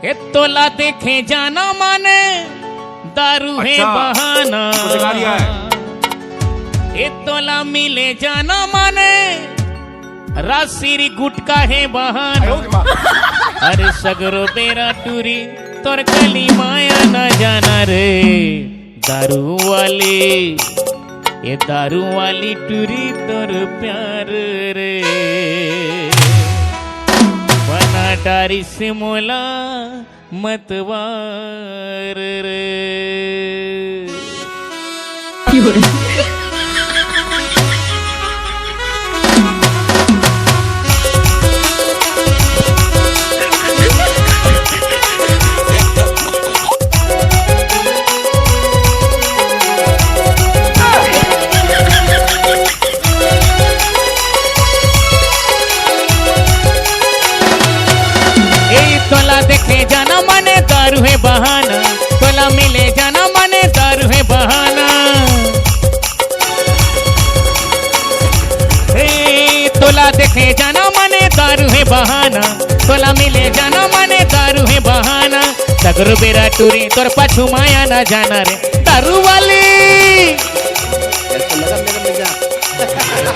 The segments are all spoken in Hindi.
ए तोला देखे जाना माने दारू है बहाना, ए तोला मिले जाना माने रासिरी गुटका है बहाना। अरे सगरो बेरा टूरी तोर कली माया न जाना रे दारू वाली, ये दारू वाली टूरी तोर प्यार रे बना डारी से मोला मतवार रे। तोला देखे जाना माने दारू है बहाना, तोला मिले जाना माने दारू है बहाना। तोला देखे जाना माने दारू है बहाना, तोला मिले जाना माने दारू है बहाना। सगरो बेरा टूरी तोर पाछू माया ना जाना रे दारू वाली,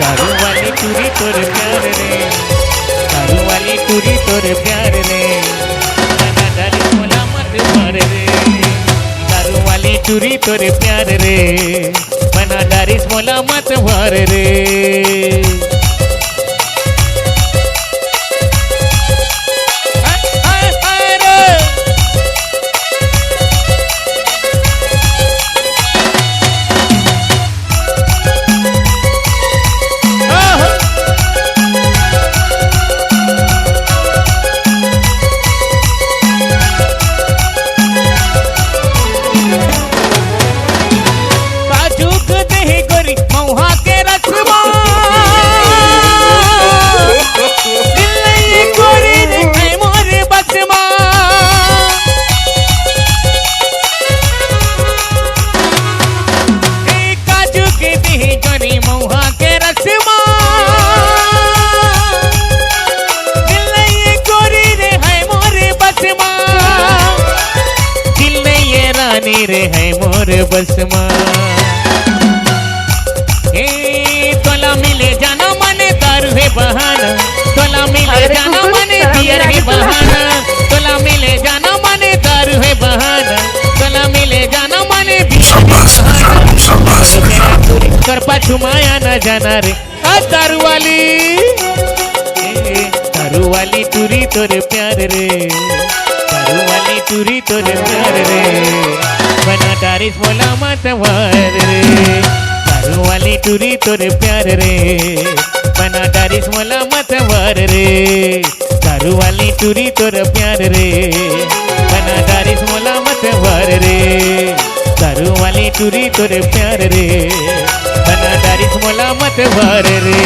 दारू वाली टूरी तोर प्यार रे, दारू वाली टूरी तोर प्यार रे मोला मत मार रे, दारू वाली टूरी तोर प्यार रे बना डारिस मोला मत मार रे। रे है मोर बसमा, ए तोला मिले जाना माने दारू है बहाना, तोला मिले जाना माने बियर है बहाना, तोला मिले जाना माने दारू है बहाना, तोला मिले जाना माने बियर है बहाना। तोर पाछू माया न जाना रे दारू वाली, दारू वाली टूरी तोर प्यार रे, दारू वाली टूरी तोर प्यार रे बना डारिस मोला मत मार रे, दारू वाली टूरी तोर प्यार रे बना डारिस मोला मत मार रे, दारू वाली टूरी तोर प्यार रे बना डारिस मोला मत मार रे, दारू वाली टूरी तोर प्यार रे बना डारिस मोला मत मार रे।